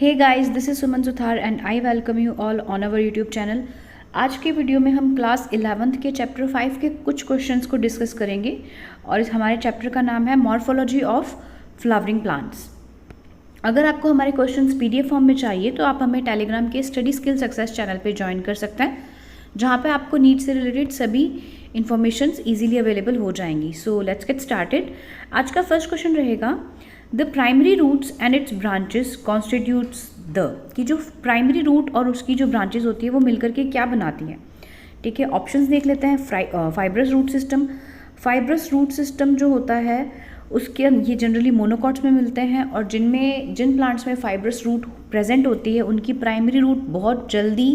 Hey guys, this is Suman Suthar and I welcome you all on our YouTube channel. आज के video में हम class 11th के chapter 5 के कुछ क्वेश्चंस को डिस्कस करेंगे और इस हमारे चैप्टर का नाम है मॉर्फोलॉजी ऑफ फ्लावरिंग प्लांट्स। अगर आपको हमारे क्वेश्चंस पीडीएफ फॉर्म में चाहिए तो आप हमें टेलीग्राम के स्टडी स्किल सक्सेस चैनल पे ज्वाइन कर सकते हैं, जहाँ पे आपको नीट से रिलेटेड सभी इन्फॉर्मेशंस इजीली अवेलेबल हो जाएंगी। So let's get started. आज का फर्स्ट क्वेश्चन रहेगा the primary roots and its branches constitutes the, कि जो प्राइमरी रूट और उसकी जो ब्रांचेस होती है वो मिलकर के क्या बनाती हैं। ठीक है, ऑप्शंस देख लेते हैं। Fibrous root system. Fibrous root system जो होता है उसके ये जनरली मोनोकॉट्स में मिलते हैं और जिन प्लांट्स में फाइब्रस रूट प्रेजेंट होती है उनकी प्राइमरी रूट बहुत जल्दी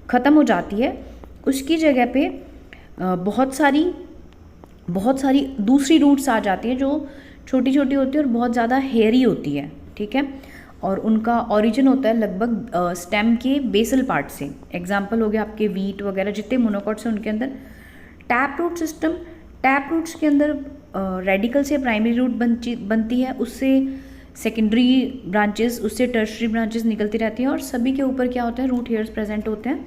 ख़त्म हो जाती है। उसकी जगह पे बहुत सारी दूसरी रूट्स आ जाती हैं जो छोटी छोटी होती है और बहुत ज़्यादा हेयरी होती है। ठीक है, और उनका ओरिजिन होता है लगभग स्टेम के बेसल पार्ट से। एग्जाम्पल हो गया आपके वीट वगैरह, जितने मोनोकॉट्स हैं उनके अंदर। Tap root system. Tap roots के अंदर रेडिकल से प्राइमरी रूट बनती है, उससे सेकेंडरी ब्रांचेस, उससे टर्शरी ब्रांचेस निकलती रहती हैं और सभी के ऊपर क्या होते हैं, रूट हेयर्स प्रेजेंट होते हैं।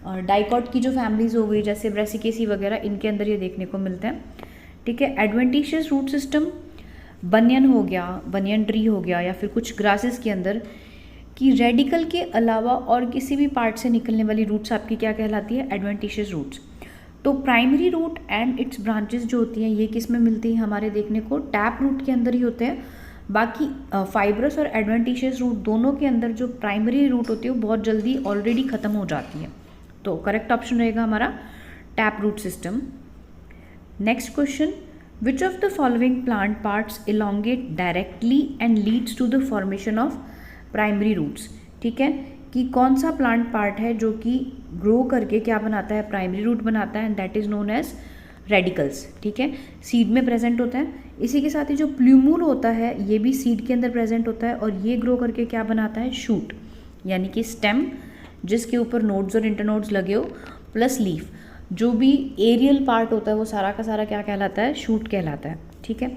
और डाइकॉट की जो फैमिलीज हो गई जैसे ब्रेसिकेसी वगैरह, इनके अंदर ये देखने को मिलते हैं। ठीक है, एडवेंटिशियस रूट सिस्टम, बनियन हो गया, बनियन ट्री हो गया, या फिर कुछ ग्रासेस के अंदर कि रेडिकल के अलावा और किसी भी पार्ट से निकलने वाली रूट्स आपकी क्या कहलाती है, एडवेंटिशियस रूट्स। तो primary root and its branches जो होती हैं ये किस में मिलती है हमारे देखने को, टैप रूट के अंदर ही होते हैं। बाकी फाइब्रस और एडवेंटिशियस रूट दोनों के अंदर जो प्राइमरी रूट होती है वो बहुत जल्दी ऑलरेडी ख़त्म हो जाती है। तो करेक्ट ऑप्शन रहेगा हमारा tap root system. Next question, which of the following plant parts elongate directly and leads to the formation of primary roots। ठीक है, कि कौन सा प्लांट पार्ट है जो कि ग्रो करके क्या बनाता है, प्राइमरी रूट बनाता है, and that is known as radicals. ठीक है, सीड में प्रेजेंट होता है। इसी के साथ ही जो प्ल्यूमूल होता है ये भी सीड के अंदर प्रेजेंट होता है और ये ग्रो करके क्या बनाता है, शूट, यानी कि स्टेम जिसके ऊपर नोड्स और इंटरनोड्स लगे हो, प्लस लीफ। जो भी एरियल पार्ट होता है वो सारा का सारा क्या कहलाता है, शूट कहलाता है। ठीक है,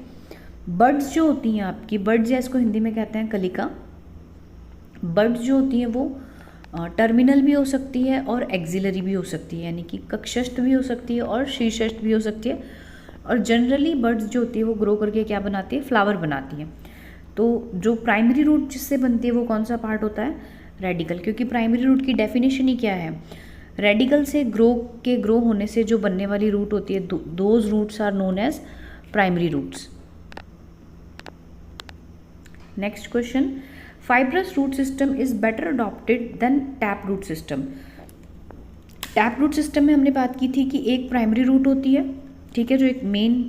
बर्ड्स जो होती हैं आपकी, बर्ड्स या इसको हिंदी में कहते हैं कलिका। बर्ड्स जो होती हैं वो टर्मिनल भी हो सकती है और एक्सिलरी भी हो सकती है, यानी कि कक्षस्थ भी हो सकती है और शीर्षस्थ भी हो सकती है। और जनरली बर्ड्स जो होती है वो ग्रो करके क्या बनाती है, फ्लावर बनाती है। तो जो प्राइमरी रूट जिससे बनती है वो कौन सा पार्ट होता है, रेडिकल, क्योंकि प्राइमरी रूट की डेफिनेशन ही क्या है, रेडिकल से ग्रो होने से जो बनने वाली रूट होती है, those roots are known as primary roots. Next question, fibrous root system is better adopted than tap root system. Tap root system में हमने बात की थी कि एक प्राइमरी रूट होती है, ठीक है, जो एक मेन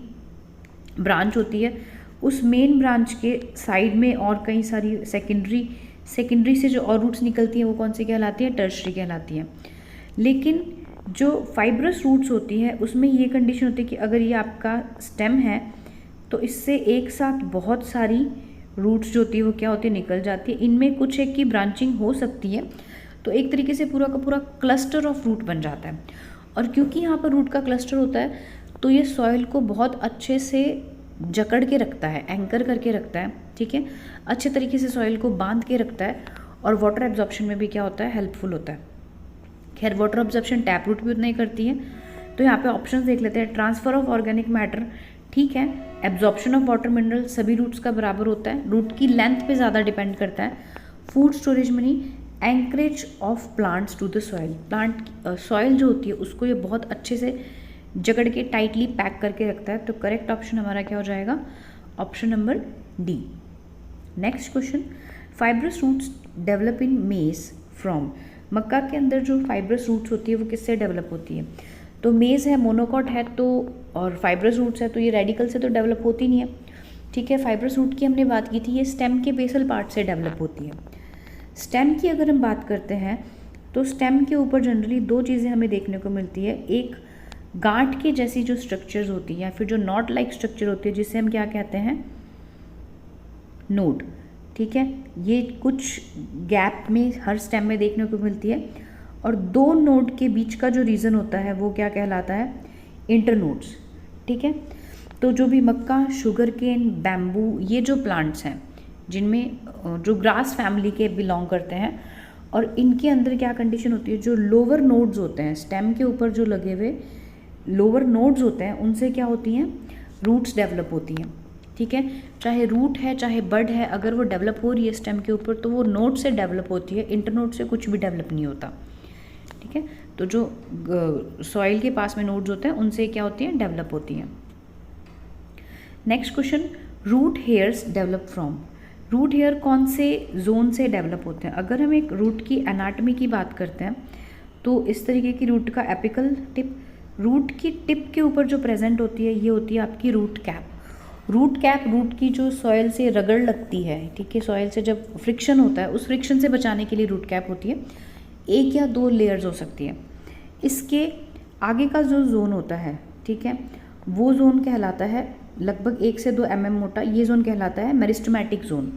ब्रांच होती है, उस मेन ब्रांच के साइड में और कई सारी सेकेंडरी से जो और रूट्स निकलती हैं वो कौन सी कहलाती है, टर्शरी कहलाती है। लेकिन जो फाइब्रस रूट्स होती है उसमें ये कंडीशन होती है कि अगर ये आपका स्टेम है तो इससे एक साथ बहुत सारी रूट्स जो होती है वो क्या होती है, निकल जाती है। इनमें कुछ एक की ब्रांचिंग हो सकती है, तो एक तरीके से पूरा का पूरा क्लस्टर ऑफ रूट बन जाता है। और क्योंकि यहाँ पर रूट का क्लस्टर होता है तो ये सॉइल को बहुत अच्छे से जकड़ के रखता है, एंकर करके रखता है। ठीक है, अच्छे तरीके से सॉइल को बांध के रखता है और वाटर एब्जॉर्प्शन में भी क्या होता है, हेल्पफुल होता है। खैर वाटर ऑब्जर्प्शन टैप रूट भी उतना ही करती है। तो यहाँ पे ऑप्शंस देख लेते हैं। ट्रांसफर ऑफ ऑर्गेनिक मैटर, ठीक है, एब्जॉर्प्शन ऑफ वाटर मिनरल सभी रूट्स का बराबर होता है, रूट की लेंथ पे ज़्यादा डिपेंड करता है। Food storage money, anchorage of plants to the soil, plant soil जो होती है उसको ये बहुत अच्छे से जकड़ के टाइटली पैक करके रखता है। तो करेक्ट ऑप्शन हमारा क्या हो जाएगा, option number D. Next question, fibrous roots develop in maize from. मक्का के अंदर जो फाइब्रस रूट्स होती है वो किससे डेवलप होती है, तो मेज़ है, मोनोकॉट है, तो और फाइब्रस रूट्स है तो ये रेडिकल से तो डेवलप होती नहीं है। ठीक है, फाइब्रस रूट की हमने बात की थी, ये स्टेम के बेसल पार्ट से डेवलप होती है। स्टेम की अगर हम बात करते हैं तो स्टेम के ऊपर जनरली दो चीज़ें हमें देखने को मिलती है। एक गांठ के जैसी जो स्ट्रक्चर्स होती है या फिर जो नॉट लाइक स्ट्रक्चर होती है जिसे हम क्या कहते हैं, नोड। ठीक है, ये कुछ गैप में हर स्टेम में देखने को मिलती है और दो नोड के बीच का जो रीजन होता है वो क्या कहलाता है, इंटरनोड्स। ठीक है, तो जो भी मक्का, शुगर केन, बैम्बू, ये जो प्लांट्स हैं जिनमें जो ग्रास फैमिली के बिलोंग करते हैं, और इनके अंदर क्या कंडीशन होती है, जो लोअर नोड्स होते हैं स्टेम के ऊपर जो लगे हुए लोअर नोड्स होते हैं, उनसे क्या होती हैं, रूट्स डेवलप होती हैं। ठीक है, चाहे रूट है चाहे बड है, अगर वो डेवलप हो रही है स्टेम के ऊपर तो वो नोड से डेवलप होती है, इंटरनोड से कुछ भी डेवलप नहीं होता। ठीक है, तो जो सॉइल के पास में नोड्स होते हैं उनसे क्या होती हैं, डेवलप होती हैं। Next question, root hairs develop from. Root hair कौन से जोन से डेवलप होते हैं? अगर हम एक रूट की एनाटमी की बात करते हैं तो इस तरीके की रूट का एपिकल टिप, रूट की टिप के ऊपर जो प्रेजेंट होती है ये होती है आपकी root cap. Root cap root की जो सॉइल से रगड़ लगती है, ठीक है, सॉइल से जब फ्रिक्शन होता है उस फ्रिक्शन से बचाने के लिए रूट कैप होती है। एक या दो लेयर्स हो सकती है। इसके आगे का जो जोन होता है, ठीक है, वो जोन कहलाता है लगभग 1 से 2 mm मोटा, ये जोन कहलाता है मेरिस्टेमेटिक जोन।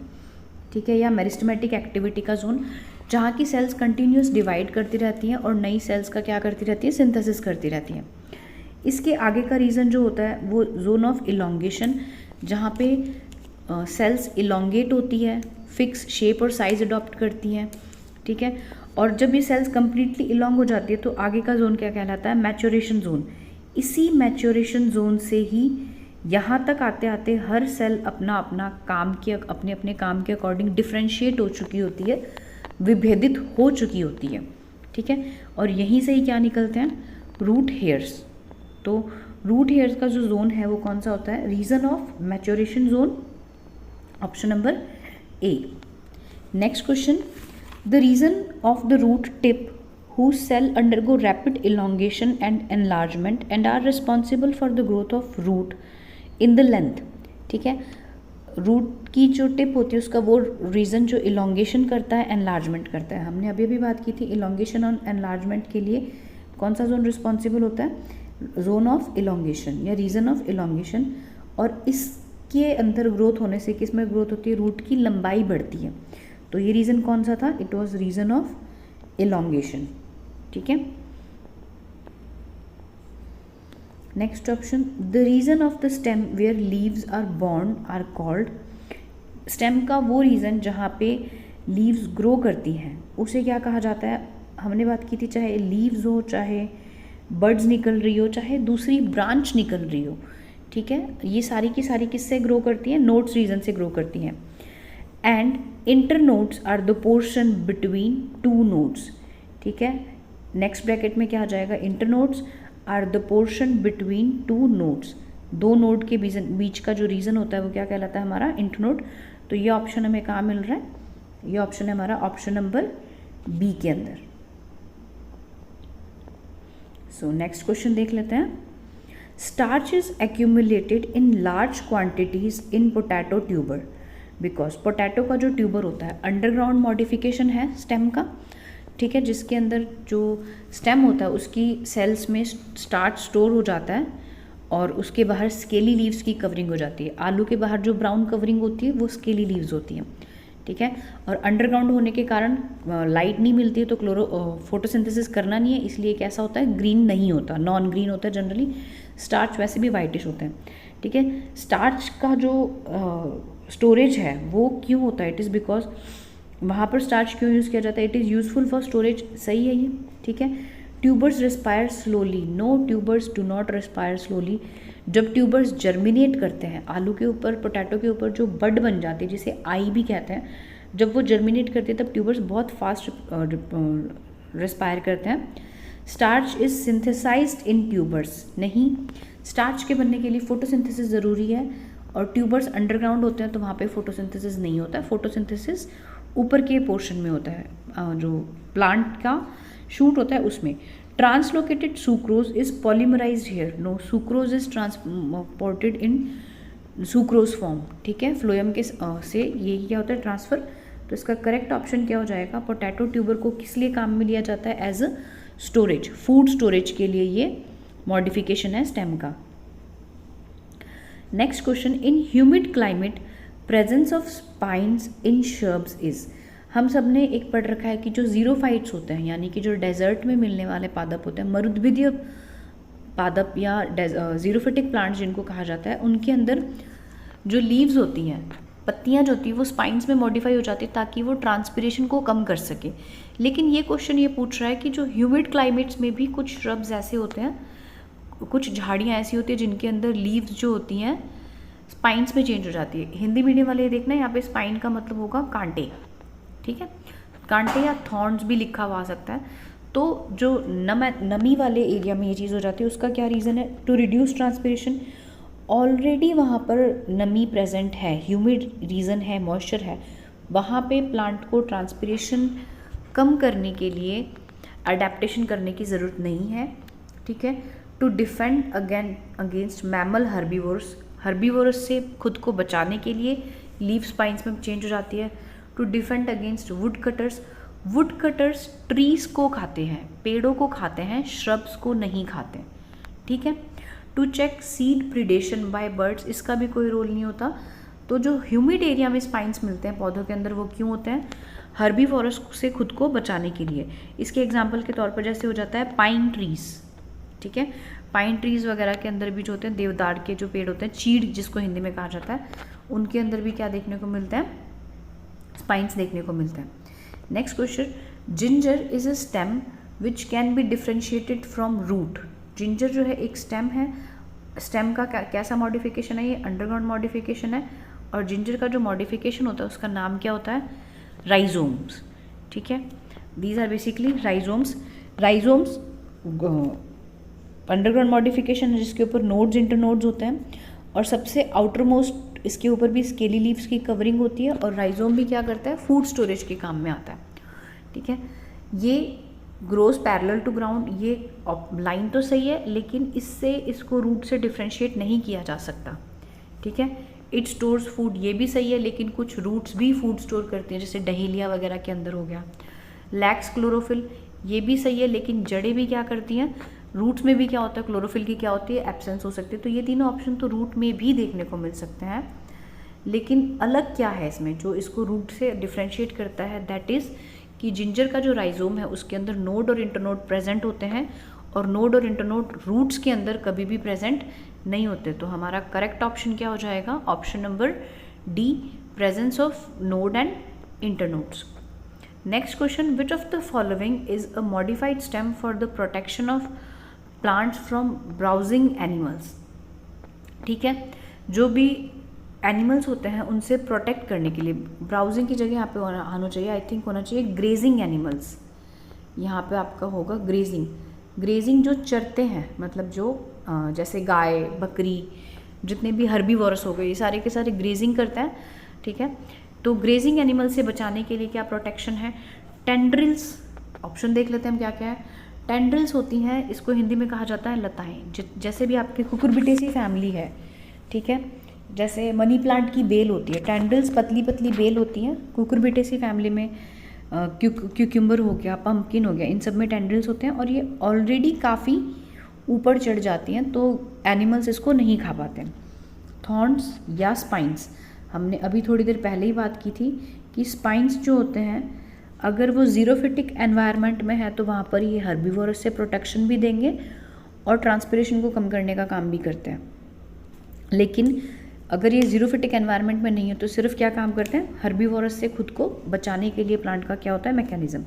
ठीक है, या मेरिस्टेमेटिक एक्टिविटी का जोन, जहाँ की सेल्स कंटिन्यूस डिवाइड करती रहती हैं और नई सेल्स का क्या करती रहती है, सिंथेसिस करती रहती हैं। इसके आगे का रीजन जो होता है वो जोन ऑफ इलोंगेशन, जहाँ पे सेल्स इलोंगेट होती है, फिक्स शेप और साइज अडॉप्ट करती हैं। ठीक है, और जब ये सेल्स कंप्लीटली इलोंग हो जाती है तो आगे का जोन क्या कहलाता है, मैच्योरेशन जोन। इसी मैच्योरेशन जोन से ही यहाँ तक आते आते हर सेल अपना अपना काम के अपने अपने काम के अकॉर्डिंग डिफ्रेंशिएट हो चुकी होती है, विभेदित हो चुकी होती है। ठीक है, और यहीं से ही क्या निकलते हैं, रूट हेयर्स। तो रूट हेयर्स का जो जोन है वो कौन सा होता है, region of maturation zone, option number A. Next question, the region of the root tip whose cell undergo rapid elongation and enlargement and are responsible for the growth of root in the length। ठीक है, root की जो tip होती है उसका वो reason जो elongation करता है, एनलार्जमेंट करता है। हमने अभी भी बात की थी, इलोंगेशन और एनलार्जमेंट के लिए कौन सा जोन रिस्पॉन्सिबल होता है, जोन ऑफ इलोंगेशन या रीजन ऑफ इलोंगेशन। और इसके अंदर ग्रोथ होने से किस में ग्रोथ होती है, रूट की लंबाई बढ़ती है। तो ये रीज़न कौन सा था, it was region of elongation. ठीक है, next option, the region of the stem where leaves are born are called. Stem का वो रीजन जहाँ पे लीव्स ग्रो करती हैं उसे क्या कहा जाता है, हमने बात की थी, चाहे लीव्स हो, चाहे बर्ड्स निकल रही हो, चाहे दूसरी ब्रांच निकल रही हो। ठीक है, ये सारी की सारी किससे ग्रो करती हैं, नोड्स रीजन से ग्रो करती हैं। And internodes are the portion between two nodes. ठीक है, नेक्स्ट ब्रैकेट में क्या आ जाएगा, internodes are the portion between two nodes. दो नोड के बीच का जो रीजन होता है वो क्या कहलाता है, हमारा इंटरनोड। तो ये ऑप्शन हमें कहाँ मिल रहा है, ये ऑप्शन है हमारा ऑप्शन नंबर बी के अंदर। सो नेक्स्ट क्वेश्चन देख लेते हैं, starch is accumulated in large quantities in potato tuber because potato का जो ट्यूबर होता है अंडरग्राउंड मॉडिफिकेशन है स्टेम का। ठीक है, जिसके अंदर जो स्टेम होता है उसकी सेल्स में स्टार्च स्टोर हो जाता है और उसके बाहर स्केली लीव्स की कवरिंग हो जाती है। आलू के बाहर जो ब्राउन कवरिंग होती है वो स्केली लीव्स होती हैं। ठीक है, और अंडरग्राउंड होने के कारण लाइट नहीं मिलती है तो फोटोसिंथेसिस करना नहीं है, इसलिए कैसा होता है, ग्रीन नहीं होता, नॉन ग्रीन होता है जनरली। स्टार्च वैसे भी वाइटिश होते हैं। ठीक है, स्टार्च का जो स्टोरेज है वो क्यों होता है, इट इज़ बिकॉज वहाँ पर स्टार्च क्यों यूज़ किया जाता है, it is useful for storage. सही है ये। ठीक है, tubers respire slowly, no tubers do not respire slowly. जब ट्यूबर्स जर्मिनेट करते हैं, आलू के ऊपर, पोटैटो के ऊपर जो बड बन जाती है जिसे आई भी कहते हैं, जब वो जर्मिनेट करते हैं तब ट्यूबर्स बहुत फास्ट रेस्पायर करते हैं। Starch is synthesized in tubers, नहीं, स्टार्च के बनने के लिए फोटोसिंथेसिस ज़रूरी है और ट्यूबर्स अंडरग्राउंड होते हैं तो वहाँ पे फोटोसिंथेसिस नहीं होता है। फोटोसिंथेसिस ऊपर के पोर्शन में होता है, जो प्लांट का शूट होता है उसमें। Translocated sucrose is polymerised here, no, sucrose is transported in sucrose form. ठीक है, फ्लोएम के से यही क्या होता है, ट्रांसफर। तो इसका करेक्ट ऑप्शन क्या हो जाएगा, पोटैटो ट्यूबर को किस लिए काम में लिया जाता है, as a storage, food storage के लिए ये मॉडिफिकेशन है स्टेम का। Next question, in humid climate presence of spines in shrubs is. हम सब ने एक पढ़ रखा है कि जो जीरोफाइट्स होते हैं, यानी कि जो डेजर्ट में मिलने वाले पादप होते हैं, मरुद्भिदीय पादप या जीरोफिटिक प्लांट्स जिनको कहा जाता है, उनके अंदर जो लीव्स होती हैं पत्तियां जो होती है वो स्पाइन्स में मॉडिफाई हो जाती है ताकि वो ट्रांसपिरेशन को कम कर सके। लेकिन ये क्वेश्चन ये पूछ रहा है कि जो ह्यूमिड क्लाइमेट्स में भी कुछ श्रब्स ऐसे होते हैं, कुछ झाड़ियाँ ऐसी होती है जिनके अंदर लीव्स जो होती हैं स्पाइन्स में चेंज हो जाती है। हिंदी मीडियम वाले ये देखना, यहाँ पे स्पाइन का मतलब होगा कांटे, ठीक है, कांटे या थॉर्न्स भी लिखा हुआ आ सकता है। तो जो नमी वाले एरिया में ये चीज़ हो जाती है, उसका क्या रीज़न है? To reduce transpiration. ऑलरेडी वहाँ पर नमी प्रेजेंट है, ह्यूमिड रीजन है, मॉइस्चर है, वहाँ पे प्लांट को ट्रांसपिरेशन कम करने के लिए अडेप्टेशन करने की ज़रूरत नहीं है, ठीक है। To defend against mammal herbivorous से खुद को बचाने के लिए लीव स्पाइन्स में चेंज हो जाती है। To defend against wood cutters trees को खाते हैं, पेड़ों को खाते हैं, श्रब्स को नहीं खाते, ठीक है। To check seed predation by birds, इसका भी कोई रोल नहीं होता। तो जो ह्यूमिड एरिया में स्पाइन्स मिलते हैं पौधों के अंदर, वो क्यों होते हैं? हर्बीवोरस से खुद को बचाने के लिए। इसके एग्जाम्पल के तौर पर जैसे हो जाता है पाइन ट्रीज, ठीक है, पाइन ट्रीज वगैरह के अंदर भी जो होते हैं देवदार के जो पेड़ होते हैं, चीड़ जिसको हिंदी में कहा जाता है, उनके अंदर भी क्या देखने को मिलता है? स्पाइन्स देखने को मिलते हैं। Next question, ginger is a stem which can be differentiated from root. Ginger जो है एक स्टेम है, स्टेम का कैसा मॉडिफिकेशन है? ये अंडरग्राउंड मॉडिफिकेशन है, और जिंजर का जो मॉडिफिकेशन होता है उसका नाम क्या होता है? राइजोम्स, ठीक है। These are basically rhizomes. Underground modification है जिसके ऊपर नोड्स इंटरनोड्स होते हैं, और सबसे आउटर मोस्ट इसके ऊपर भी स्केली लीव्स की कवरिंग होती है, और राइजोम भी क्या करता है? फूड स्टोरेज के काम में आता है, ठीक है। ये ग्रोस पैरेलल टू ग्राउंड, ये लाइन तो सही है, लेकिन इससे इसको रूट से डिफ्रेंशिएट नहीं किया जा सकता, ठीक है। इट स्टोर्स फूड, ये भी सही है, लेकिन कुछ रूट्स भी फूड स्टोर करती हैं, जैसे डहेलिया वगैरह के अंदर हो गया। लैक्स क्लोरोफिल, ये भी सही है, लेकिन जड़ें भी क्या करती हैं? रूट्स में भी क्या होता है? क्लोरोफिल की क्या होती है? एब्सेंस हो सकती है। तो ये तीनों ऑप्शन तो रूट में भी देखने को मिल सकते हैं, लेकिन अलग क्या है इसमें जो इसको रूट से डिफ्रेंशिएट करता है? दैट इज़ कि जिंजर का जो राइजोम है उसके अंदर नोड और इंटरनोड प्रेजेंट होते हैं, और नोड और इंटरनोड रूट्स के अंदर कभी भी प्रेजेंट नहीं होते। तो हमारा करेक्ट ऑप्शन क्या हो जाएगा? Option number D, presence of node and internodes. Next question, which of the following is a modified stem for the protection of plants from browsing animals, ठीक है। जो भी एनिमल्स होते हैं उनसे प्रोटेक्ट करने के लिए, ब्राउजिंग की जगह यहाँ पे आना चाहिए, आई थिंक होना चाहिए ग्रेजिंग एनिमल्स। यहाँ पे आपका होगा ग्रेजिंग जो चरते हैं, मतलब जो जैसे गाय, बकरी, जितने भी हर्बीवोरस हो गए, ये सारे के सारे ग्रेजिंग करते हैं, ठीक है। तो ग्रेजिंग एनिमल से बचाने के लिए क्या प्रोटेक्शन है? टेंड्रिल्स, ऑप्शन देख लेते हैं हम क्या क्या है। टेंड्रिल्स होती हैं, इसको हिंदी में कहा जाता है लताएं। जैसे भी आपके कुकुरबिटेसी फैमिली है, ठीक है, जैसे मनी प्लांट की बेल होती है, टेंड्रिल्स पतली पतली बेल होती हैं। कुकुरबिटेसी फैमिली में क्यूक्यूम्बर हो गया, पम्पकिन हो गया, इन सब में टेंड्रिल्स होते हैं, और ये ऑलरेडी काफ़ी ऊपर चढ़ जाती हैं, तो एनिमल्स इसको नहीं खा पाते। थॉर्न्स या स्पाइन्स, हमने अभी थोड़ी देर पहले ही बात की थी कि स्पाइन्स जो होते हैं, अगर वो जीरोफिटिक एनवायरनमेंट में है तो वहाँ पर ये हर्बीवोरस से प्रोटेक्शन भी देंगे और ट्रांसपिरेशन को कम करने का काम भी करते हैं। लेकिन अगर ये जीरोफिटिक एनवायरनमेंट में नहीं है तो सिर्फ क्या काम करते हैं? हर्बीवोरस से खुद को बचाने के लिए प्लांट का क्या होता है? मैकेनिज्म।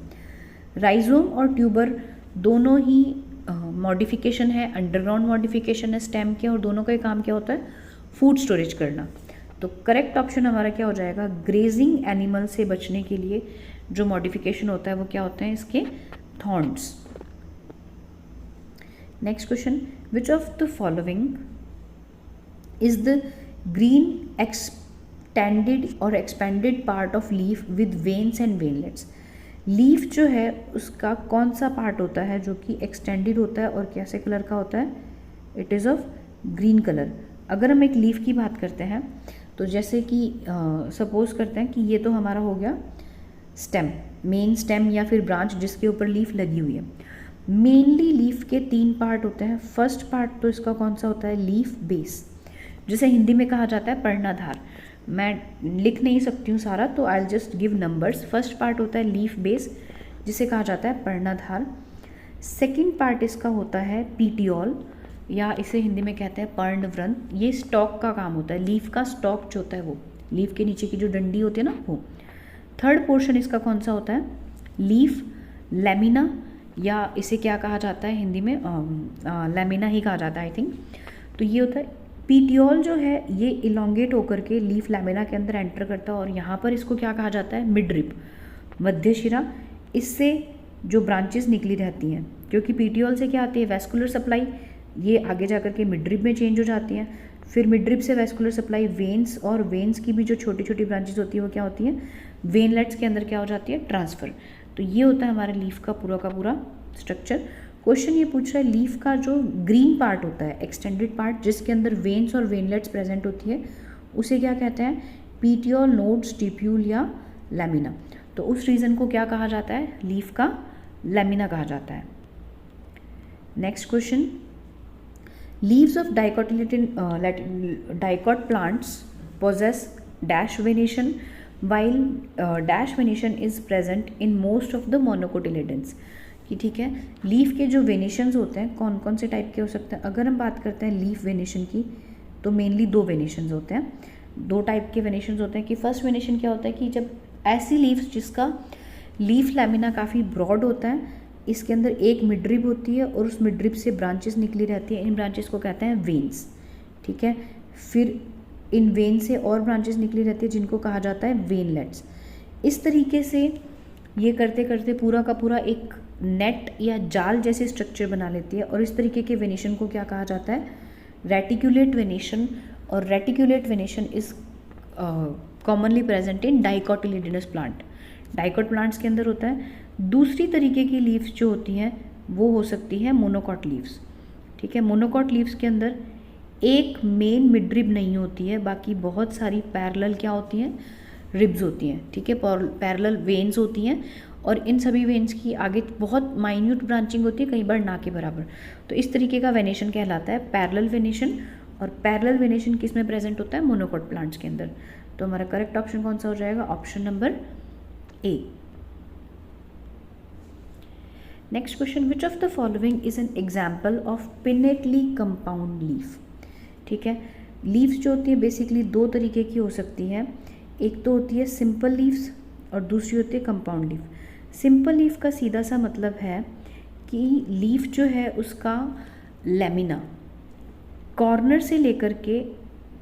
राइजोम और ट्यूबर दोनों ही मॉडिफिकेशन है, अंडरग्राउंड मॉडिफिकेशन है स्टेम के, और दोनों का ही काम क्या होता है? फूड स्टोरेज करना। तो करेक्ट ऑप्शन हमारा क्या हो जाएगा? ग्रेजिंग एनिमल से बचने के लिए जो मॉडिफिकेशन होता है वो क्या होते हैं? इसके thorns. Next question, which of the following is the green extended और expanded part of leaf with veins and veinlets. Leaf जो है उसका कौन सा पार्ट होता है जो कि एक्सटेंडेड होता है और कैसे कलर का होता है? It is of green colour. अगर हम एक लीफ की बात करते हैं तो जैसे कि सपोज करते हैं कि ये तो हमारा हो गया स्टेम, मेन स्टेम या फिर ब्रांच जिसके ऊपर लीफ लगी हुई है। मेनली लीफ के 3 पार्ट होते हैं। फर्स्ट पार्ट तो इसका कौन सा होता है? लीफ बेस, जिसे हिंदी में कहा जाता है पर्णधार। मैं लिख नहीं सकती हूँ सारा, तो I will just give numbers. First part होता है लीफ बेस, जिसे कहा जाता है पर्णधार। सेकंड पार्ट इसका होता है पीटियोल, या इसे हिंदी में कहते हैं पर्णवृंत। ये स्टॉक का काम होता है, लीफ का स्टॉक जो होता है वो। लीफ के नीचे की जो डंडी होती है ना वो। थर्ड पोर्शन इसका कौन सा होता है, लीफ, लैमिना, या इसे क्या कहा जाता है हिंदी में, लैमिना ही कहा जाता है आई थिंक। तो ये होता है पीटियोल जो है ये इलोंगेट होकर के लीफ लैमिना के अंदर एंटर करता है और यहाँ पर इसको क्या कहा जाता है, मिडरिप, मध्य शिरा। इससे जो ब्रांचेस निकली रहती हैं, क्योंकि पीटियोल से क्या आती है वैस्कुलर सप्लाई, ये आगे जाकर के मिडरिप में चेंज हो जाती हैं। फिर मिडरिप से वैस्कुलर सप्लाई वेन्स, और वेन्स की भी जो छोटी छोटी ब्रांचेस होती है वो क्या होती हैं, वेनलेट्स के अंदर क्या हो जाती है, ट्रांसफ़र। तो ये होता है हमारे लीफ का पूरा स्ट्रक्चर। क्वेश्चन ये पूछ रहा है लीफ का जो ग्रीन पार्ट होता है, एक्सटेंडेड पार्ट, जिसके अंदर वेन्स और वेनलेट्स प्रेजेंट होती है, उसे क्या कहते हैं, पीटियोल नोड, स्टिप्यूल या लैमिना। तो उस रीजन को क्या कहा जाता है, लीफ का लैमिना कहा जाता है। Next question, leaves of dicot plants possess dash venation while dash venation is present in most of the monocotyledons। कि ठीक है, लीफ के जो वेनेशंस होते हैं कौन कौन से टाइप के हो सकते हैं। अगर हम बात करते हैं लीफ वेनेशन की तो मेनली दो वेनेशंस होते हैं, दो टाइप के वेनेशंस होते हैं। कि फर्स्ट वेनेशन क्या होता है कि जब ऐसी लीव्स जिसका लीफ लैमिना काफ़ी ब्रॉड होता है, इसके अंदर एक मिडरिप होती है और उस मिडरिप से ब्रांचेस निकली रहती है, इन ब्रांचेस को कहते हैं वेन्स। ठीक है, फिर इन वेन से और ब्रांचेस निकली रहती है जिनको कहा जाता है वेनलेट्स। इस तरीके से ये करते करते पूरा का पूरा एक नेट या जाल जैसे स्ट्रक्चर बना लेती है, और इस तरीके के वेनेशन को क्या कहा जाता है, रेटिकुलेट वेनेशन। और reticulate venation is commonly present in dicotyledonous plant, dicot plants के अंदर होता है। दूसरी तरीके की लीव्स जो होती हैं वो हो सकती है मोनोकॉट लीव्स। ठीक है, मोनोकॉट लीव्स के अंदर एक मेन मिडरिब नहीं होती है, बाकी बहुत सारी पैरेलल क्या होती हैं, रिब्स होती हैं। ठीक है, पैरेलल वेन्स होती हैं, और इन सभी वेन्स की आगे बहुत माइन्यूट ब्रांचिंग होती है, कई बार ना के बराबर। तो इस तरीके का वेनेशन कहलाता है पैरेलल वेनेशन। और पैरेलल वेनेशन किस में प्रेजेंट होता है, मोनोकॉट प्लांट्स के अंदर। तो हमारा करेक्ट ऑप्शन कौन सा हो जाएगा, option number A. Next question, which of the following is an example of pinnately compound leaf. ठीक है, लीव्स जो होती है बेसिकली दो तरीके की हो सकती है, एक तो होती है सिंपल लीव्स और दूसरी होती है कंपाउंड लीफ। सिंपल लीफ का सीधा सा मतलब है कि लीफ जो है उसका लैमिना कॉर्नर से लेकर के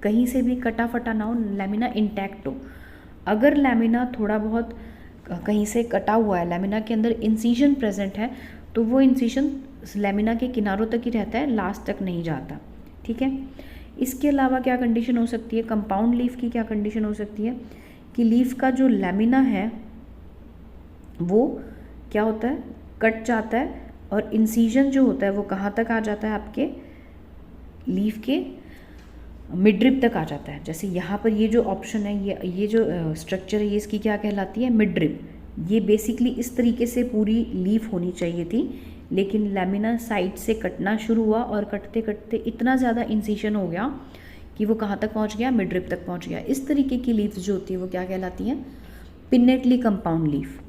कहीं से भी कटा फटा ना हो, लैमिना इंटैक्ट हो। अगर लैमिना थोड़ा बहुत कहीं से कटा हुआ है, लैमिना के अंदर इंसिजन प्रेजेंट है, तो वो इंसिजन लैमिना के किनारों तक ही रहता है, लास्ट तक नहीं जाता। ठीक है, इसके अलावा क्या कंडीशन हो सकती है, कंपाउंड लीफ की क्या कंडीशन हो सकती है कि लीफ का जो लैमिना है वो क्या होता है, कट जाता है, और इंसिजन जो होता है वो कहाँ तक आ जाता है, आपके लीफ के मिडरिप तक आ जाता है। जैसे यहाँ पर ये जो ऑप्शन है, ये जो स्ट्रक्चर है, ये इसकी क्या कहलाती है, मिडरिप। ये बेसिकली इस तरीके से पूरी लीफ होनी चाहिए थी, लेकिन लैमिना साइड से कटना शुरू हुआ और कटते कटते इतना ज़्यादा इंसिजन हो गया कि वो कहाँ तक पहुँच गया, मिडरिप तक पहुँच गया। इस तरीके की लीव्स जो होती है वो क्या कहलाती हैं, पिनेटली कंपाउंड लीफ।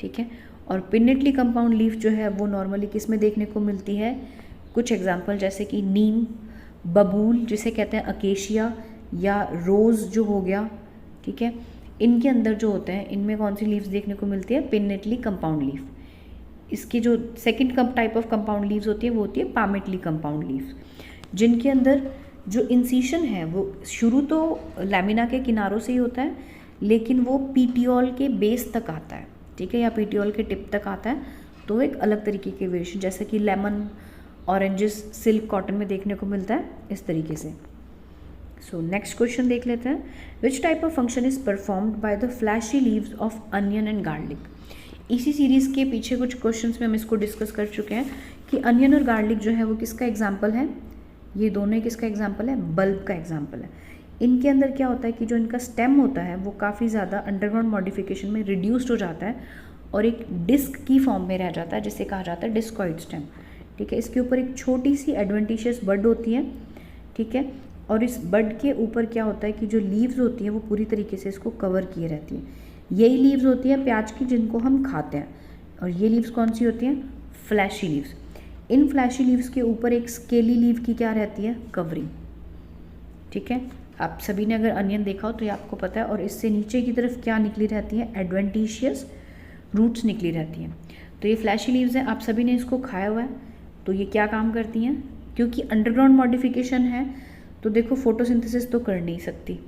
ठीक है, और पिनेटली कंपाउंड लीफ जो है वो नॉर्मली किस में देखने को मिलती है, कुछ एग्जाम्पल जैसे कि नीम, बबूल जिसे कहते हैं अकेशिया, या रोज़ जो हो गया। ठीक है, इनके अंदर जो होते हैं इनमें कौन सी लीव्स देखने को मिलती है, पिनेटली कंपाउंड लीफ। इसकी जो second type of compound leaves होती है वो होती है पामेटली कंपाउंड लीव्स, जिनके अंदर जो इंसिशन है वो शुरू तो लैमिना के किनारों से ही होता है, लेकिन वो पीटियोल के बेस तक आता है। ठीक है, या पीटियोल के टिप तक आता है, तो एक अलग तरीके के वेरिएशन, जैसे कि लेमन, ऑरेंजेस, सिल्क, कॉटन में देखने को मिलता है इस तरीके से। सो नेक्स्ट क्वेश्चन देख लेते हैं, which type of function is performed by the fleshy leaves of onion and garlic. इसी सीरीज़ के पीछे कुछ क्वेश्चंस में हम इसको डिस्कस कर चुके हैं कि अनियन और गार्लिक जो है वो किसका एग्जाम्पल है, ये दोनों किसका एग्जाम्पल है, बल्ब का एग्जाम्पल है। इनके अंदर क्या होता है कि जो इनका स्टेम होता है वो काफ़ी ज़्यादा अंडरग्राउंड मॉडिफिकेशन में रिड्यूस्ड हो जाता है और एक डिस्क की फॉर्म में रह जाता है, जिसे कहा जाता है डिस्कॉइड स्टेम। ठीक है, इसके ऊपर एक छोटी सी एडवेंटिशियस बड होती है। ठीक है, और इस बड के ऊपर क्या होता है कि जो लीव्स होती हैं वो पूरी तरीके से इसको कवर किए रहती हैं। यही लीव्स होती है प्याज की जिनको हम खाते हैं, और ये लीव्स कौन सी होती हैं, फ्लैशी लीव्स। इन फ्लैशी लीव्स के ऊपर एक स्केली लीव की क्या रहती है, कवरिंग। ठीक है, आप सभी ने अगर अनियन देखा हो तो ये आपको पता है। और इससे नीचे की तरफ क्या निकली रहती है, एडवेंटिशियस रूट्स निकली रहती हैं। तो ये फ्लैशी लीव्स हैं, आप सभी ने इसको खाया हुआ है। तो ये क्या काम करती हैं, क्योंकि अंडरग्राउंड मॉडिफिकेशन है तो देखो फोटोसिंथेसिस तो कर नहीं सकती,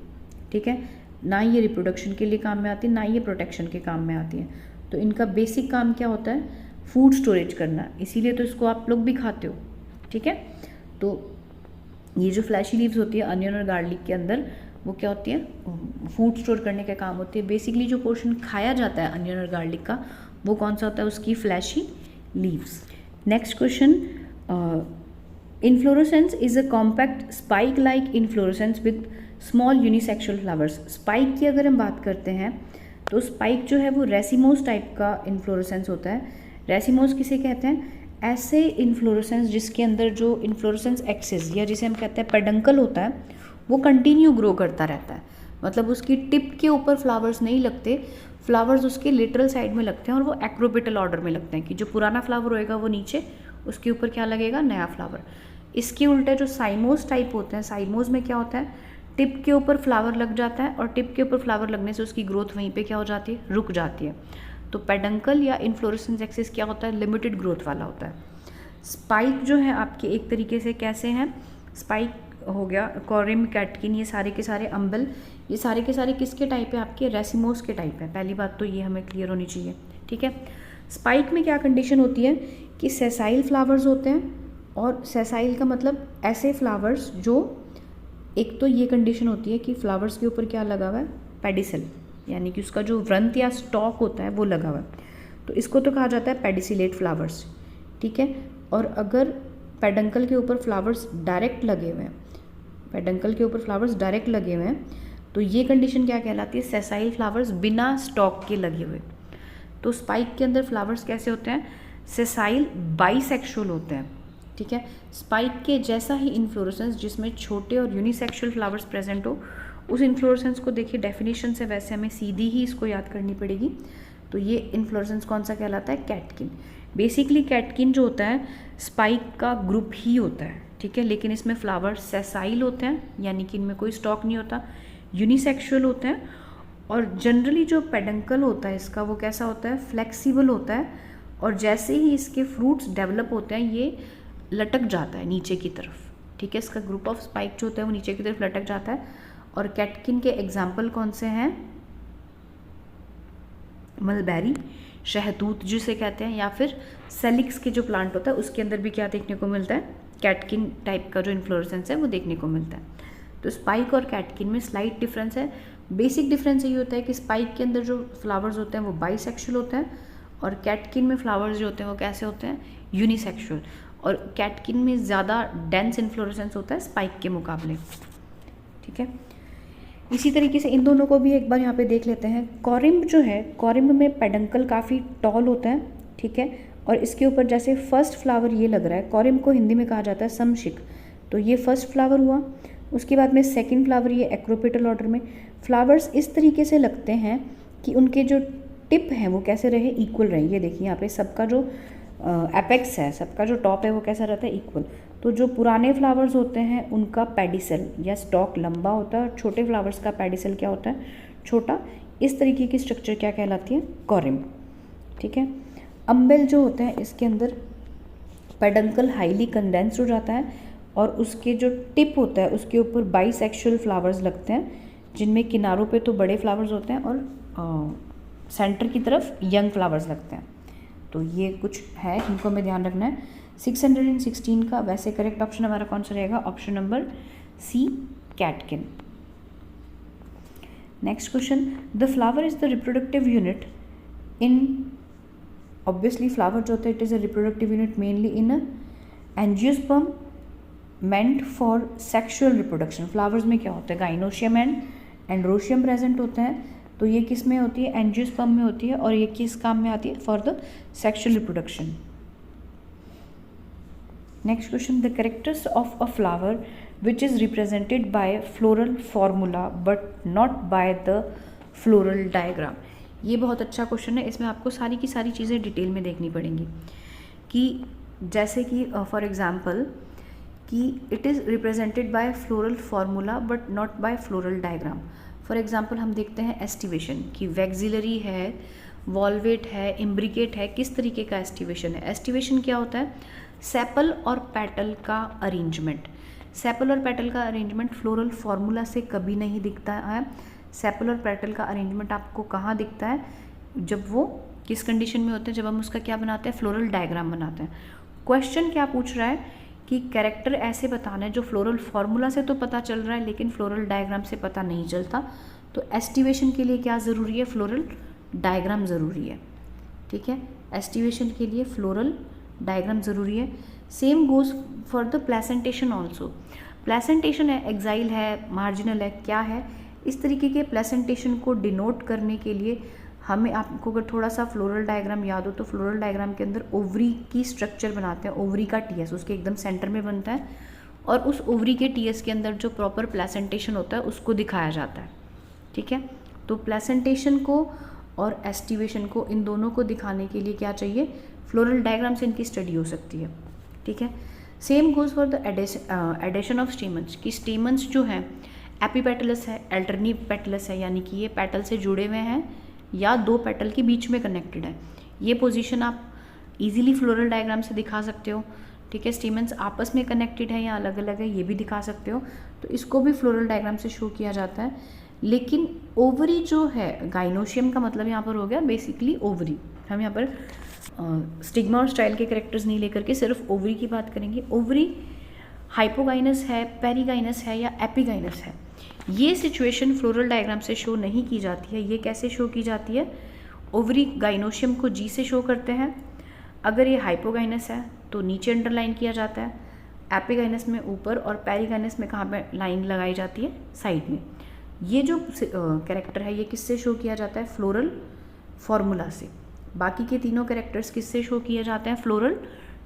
ठीक है, ना ये रिप्रोडक्शन के लिए काम में आती है, ना ये प्रोटेक्शन के काम में आती है। तो इनका बेसिक काम क्या होता है, फूड स्टोरेज करना, इसीलिए तो इसको आप लोग भी खाते हो, ठीक है। तो ये जो फ्लैशी लीव्स होती है अनियन और गार्लिक के अंदर, वो क्या होती है, फूड स्टोर करने का काम होती है। बेसिकली जो पोर्शन खाया जाता है अनियन और गार्लिक का, वो कौन सा होता है, उसकी flashy leaves. Next question, inflorescence is a compact spike like inflorescence with small unisexual flowers. Spike की अगर हम बात करते हैं तो स्पाइक जो है वो रेसिमोस टाइप का इन्फ्लोरेसेंस होता है। रेसिमोस किसे कहते हैं, ऐसे इन्फ्लोरेसेंस जिसके अंदर जो इन्फ्लोरेसेंस एक्सिस या जिसे हम कहते हैं पेडंकल होता है, वो कंटिन्यू ग्रो करता रहता है। मतलब उसकी टिप के ऊपर फ्लावर्स नहीं लगते, फ्लावर्स उसके लिटरल साइड में लगते हैं और वो एक्रोपेटल ऑर्डर में लगते हैं कि जो पुराना फ्लावर होएगा वो नीचे, उसके ऊपर क्या लगेगा, नया फ्लावर। इसके उल्टे जो साइमोस टाइप होते हैं, साइमोस में क्या होता है, टिप के ऊपर फ्लावर लग जाता है और टिप के ऊपर फ्लावर लगने से उसकी ग्रोथ वहीं पे क्या हो जाती है, रुक जाती है। तो पेडंकल या इन्फ्लोरेसेंस एक्सिस क्या होता है, लिमिटेड ग्रोथ वाला होता है। स्पाइक जो है आपके एक तरीके से कैसे हैं, स्पाइक हो गया, कॉरिम, कैटकिन, ये सारे के सारे, अम्बल, ये सारे के सारे किसके टाइप है, आपके रेसिमोस के टाइप है। पहली बात तो ये हमें क्लियर होनी चाहिए, ठीक है। स्पाइक में क्या कंडीशन होती है कि सेसाइल फ्लावर्स होते हैं, और सेसाइल का मतलब ऐसे फ्लावर्स जो, एक तो ये कंडीशन होती है कि फ्लावर्स के ऊपर क्या लगा हुआ है, पेडिसल, यानी कि उसका जो व्रंत या स्टॉक होता है वो लगा हुआ है, तो इसको तो कहा जाता है पेडिसिलेट फ्लावर्स, ठीक है। और अगर पेडंकल के ऊपर फ्लावर्स डायरेक्ट लगे हुए हैं, पेडंकल के ऊपर फ्लावर्स डायरेक्ट लगे हुए हैं, तो ये कंडीशन क्या कहलाती है, सेसाइल फ्लावर्स बिना स्टॉक के लगे हुए। तो स्पाइक के अंदर फ्लावर्स कैसे होते हैं, सेसाइल बाइसेक्सुअल होते हैं, ठीक है। स्पाइक के जैसा ही इन्फ्लोरेसेंस जिसमें छोटे और यूनिसेक्सुअल फ्लावर्स प्रेजेंट हो, उस इन्फ्लोरेसेंस को देखिए डेफिनेशन से वैसे हमें सीधी ही इसको याद करनी पड़ेगी। तो ये इन्फ्लोरेसेंस कौन सा कहलाता है, कैटकिन। बेसिकली कैटकिन जो होता है स्पाइक का ग्रुप ही होता है, ठीक है, लेकिन इसमें फ्लावर्स सेसाइल होते हैं, यानी कि इनमें कोई स्टॉक नहीं होता, यूनिसेक्सुअल होते हैं। और जनरली जो पेडंकल होता है इसका, वो कैसा होता है, फ्लेक्सिबल होता है, और जैसे ही इसके फ्रूट्स डेवलप होते हैं ये लटक जाता है नीचे की तरफ, ठीक है। इसका ग्रुप ऑफ स्पाइक जो होता है वो नीचे की तरफ लटक जाता है। और कैटकिन के एग्जाम्पल कौन से हैं, मलबेरी, शहतूत जिसे कहते हैं, या फिर सेलिक्स के जो प्लांट होता है उसके अंदर भी क्या देखने को मिलता है, कैटकिन टाइप का जो इन्फ्लोरेसेंस है वो देखने को मिलता है। तो स्पाइक और कैटकिन में स्लाइट डिफरेंस है। बेसिक डिफरेंस यही होता है कि स्पाइक के अंदर जो फ्लावर्स होते हैं वो बाइसेक्सुअल होते हैं, और कैटकिन में फ्लावर्स जो होते हैं वो कैसे होते हैं, यूनिसेक्सुअल। और कैटकिन में ज़्यादा डेंस इन्फ्लोरेसेंस होता है स्पाइक के मुकाबले, ठीक है। इसी तरीके से इन दोनों को भी एक बार यहाँ पे देख लेते हैं। कॉरिम्ब जो है, कॉरिम्ब में पेडंकल काफ़ी टॉल होता है, ठीक है, और इसके ऊपर जैसे फर्स्ट फ्लावर ये लग रहा है, कॉरिम्ब को हिंदी में कहा जाता है समशिक, तो ये फर्स्ट फ्लावर हुआ। उसके बाद में सेकेंड फ्लावर, ये एक्रोपेटल ऑर्डर में फ्लावर्स इस तरीके से लगते हैं कि उनके जो टिप हैं वो कैसे रहे, इक्वल रहे। ये देखिए यहाँ पे सबका जो एपेक्स है, सबका जो टॉप है वो कैसा रहता है, इक्वल। तो जो पुराने फ्लावर्स होते हैं उनका पेडिसल या स्टॉक लंबा होता है, और छोटे फ्लावर्स का पेडिसल क्या होता है, छोटा। इस तरीके की स्ट्रक्चर क्या कहलाती है, कॉरिम्ब, ठीक है। अम्बेल जो होते हैं इसके अंदर पेडंकल हाईली कंडेंस्ड हो जाता है, और उसके जो टिप होता है उसके ऊपर बाइसेक्सुअल फ्लावर्स लगते हैं, जिनमें किनारों पे तो बड़े फ्लावर्स होते हैं और सेंटर की तरफ यंग फ्लावर्स लगते हैं। तो ये कुछ है जिनको हमें ध्यान रखना है। 616 का वैसे करेक्ट ऑप्शन हमारा कौन सा रहेगा, option number C, catkin. Next question, the flower is the reproductive unit in, obviously flower जो होता है it is a reproductive unit mainly in angiosperm meant for sexual reproduction. Flowers में क्या होता है, गाइनोशियम एंड एंड्रोशियम प्रेजेंट होते हैं। तो ये किस में होती है, एंजियोस्पर्म में होती है, और ये किस काम में आती है, for the sexual reproduction. Next question, the characters of a flower which is represented by floral formula but not by the floral diagram. ये बहुत अच्छा क्वेश्चन है, इसमें आपको सारी की सारी चीज़ें डिटेल में देखनी पड़ेंगी। कि जैसे कि फॉर एग्जांपल कि it is represented by floral formula but not by floral diagram. For example हम देखते हैं एस्टिवेशन की वैक्सिलरी है, वॉल्वेट है, इम्ब्रिकेट है, किस तरीके का एस्टिवेशन है। एस्टिवेशन क्या होता है? सेपल और पेटल का अरेंजमेंट। सेपल और पेटल का अरेंजमेंट फ्लोरल फार्मूला से कभी नहीं दिखता है। सेपल और पेटल का अरेंजमेंट आपको कहाँ दिखता है? जब वो किस कंडीशन में होते हैं? जब हम उसका क्या बनाते हैं? फ्लोरल डायग्राम बनाते हैं। क्वेश्चन क्या पूछ रहा है कि कैरेक्टर ऐसे बताना है जो फ्लोरल फार्मूला से तो पता चल रहा है लेकिन फ्लोरल डायग्राम से पता नहीं चलता। तो एस्टिवेशन के लिए क्या ज़रूरी है? फ्लोरल डायग्राम ज़रूरी है। ठीक है, एस्टिवेशन के लिए फ्लोरल डायग्राम ज़रूरी है। Same goes for the placentation also. Placentation है, एक्साइल है, मार्जिनल है, क्या है? इस तरीके के प्लेसेंटेशन को डिनोट करने के लिए हमें, आपको अगर थोड़ा सा फ्लोरल डायग्राम याद हो तो फ्लोरल डायग्राम के अंदर ओवरी की स्ट्रक्चर बनाते हैं। ओवरी का टीएस उसके एकदम सेंटर में बनता है और उस ओवरी के टीएस के अंदर जो प्रॉपर प्लेसेंटेशन होता है उसको दिखाया जाता है। ठीक है, तो प्लेसेंटेशन को और एस्टिवेशन को, इन दोनों को दिखाने के लिए क्या चाहिए? फ्लोरल डायग्राम से इनकी स्टडी हो सकती है। ठीक है, same goes for the adhesion of stamens. कि स्टेमन्स जो हैं एपीपेटलस है, अल्टरनेट पेटलस है, यानी कि ये पेटल से जुड़े हुए हैं या दो पेटल के बीच में कनेक्टेड है। ये पोजीशन आप इजीली फ्लोरल डायग्राम से दिखा सकते हो। ठीक है, स्टेमन्स आपस में कनेक्टेड है या अलग अलग है ये भी दिखा सकते हो, तो इसको भी फ्लोरल डायग्राम से शो किया जाता है। लेकिन ओवरी जो है, गाइनोशियम का मतलब यहाँ पर हो गया बेसिकली ओवरी। हम यहाँ पर स्टिग्मा और स्टाइल के कैरेक्टर्स नहीं लेकर के सिर्फ ओवरी की बात करेंगे। ओवरी हाइपोगाइनस है, पेरीगाइनस है या एपीगाइनस है, ये सिचुएशन फ्लोरल डायग्राम से शो नहीं की जाती है। ये कैसे शो की जाती है? ओवरी गाइनोशियम को जी से शो करते हैं। अगर ये हाइपोगाइनस है तो नीचे अंडरलाइन किया जाता है, एपीगाइनस में ऊपर और पेरीगाइनस में कहाँ पे लाइन लगाई जाती है? साइड में। ये जो कैरेक्टर है ये किससे शो किया जाता है? फ्लोरल फार्मूला से। बाकी के तीनों कैरेक्टर्स किससे शो किए जाते हैं? फ्लोरल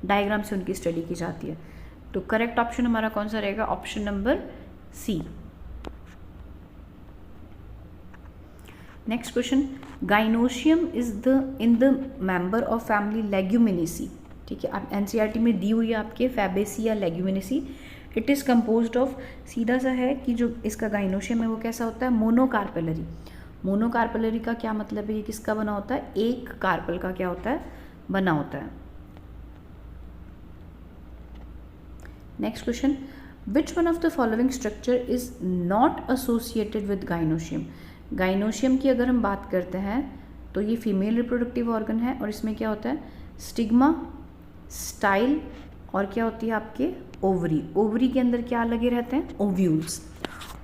डायग्राम से उनकी स्टडी की जाती है। तो करेक्ट ऑप्शन हमारा कौन सा रहेगा? Option number C. Next question, gynoecium is in the member of family Leguminosae. ठीक है, आप एनसीईआरटी में दी हुई है आपके फैबेसी या Leguminosae. It is composed of, सीधा सा है कि जो इसका गाइनोशियम है वो कैसा होता है? मोनोकार्पेलरी। मोनोकार्पेलरी का क्या मतलब है? ये किसका बना होता है? एक कार्पल का क्या होता है? बना होता है। Next question, which one of the following structure is not associated with gynoecium. Gynoecium की अगर हम बात करते हैं तो ये फीमेल रिप्रोडक्टिव ऑर्गन है और इसमें क्या होता है? स्टिग्मा, स्टाइल और क्या होती है आपके? ओवरी। ओवरी के अंदर क्या लगे रहते हैं? ओव्यूल्स।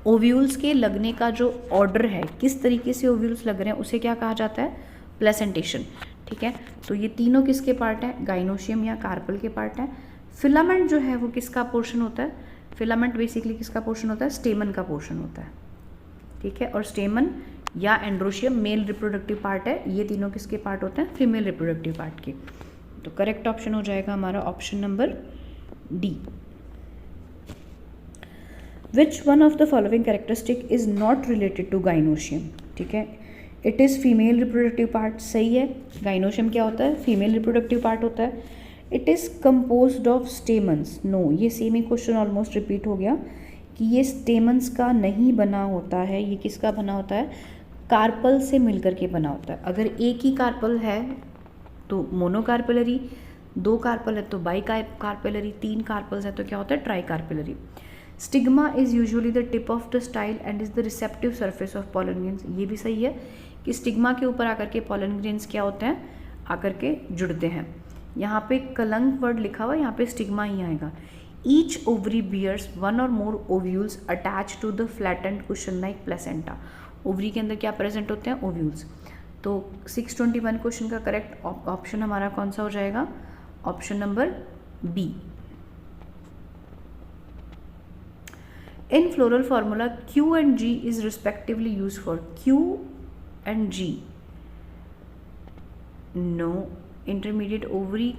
ओव्यूल्स के लगने का जो ऑर्डर है, किस तरीके से ओव्यूल्स लग रहे हैं, उसे क्या कहा जाता है? प्लेसेंटेशन। ठीक है, तो ये तीनों किसके पार्ट हैं? गाइनोशियम या कार्पल के पार्ट हैं। फिलामेंट जो है वो किसका पोर्शन होता है? फिलामेंट बेसिकली किसका पोर्शन होता है? स्टेमन का पोर्शन होता है। ठीक है, और स्टेमन या एंड्रोशियम मेल रिप्रोडक्टिव पार्ट है, ये तीनों किसके पार्ट होते हैं? फीमेल रिप्रोडक्टिव पार्ट के। तो करेक्ट ऑप्शन हो जाएगा हमारा option number D. Which one of the following characteristic is not related to gynoecium. ठीक है, it is female reproductive part, सही है। गाइनोशियम क्या होता है? फीमेल रिप्रोडक्टिव पार्ट होता है। It is composed of stamens, no, ये सेम ही क्वेश्चन ऑलमोस्ट रिपीट हो गया कि ये स्टेमन्स का नहीं बना होता है। ये किसका बना होता है? कार्पल से मिलकर के बना होता है। अगर एक ही कार्पल है तो मोनोकार्पेलरी, दो कार्पल है तो बाई कार्पेलरी, तीन कार्पल्स है तो क्या होता है? Try carpellary. Stigma is usually the tip of the style and is the receptive surface of pollen grains. ये भी सही है कि स्टिग्मा के ऊपर आकर के पॉलन ग्रेन्स क्या होते हैं? आकर के जुड़ते हैं। यहाँ पे कलंक वर्ड लिखा हुआ है, यहाँ पे स्टिग्मा ही आएगा। ईच ओवरी बियर्स वन और more ovules attach to the flattened cushion like placenta. Ovary के अंदर क्या प्रेजेंट होते हैं? ओव्यूल्स। तो 621 क्वेश्चन का करेक्ट ऑप्शन हमारा कौन सा हो जाएगा? Option number B. In floral formula, Q and G is respectively used for Q and G. No, intermediate ovary।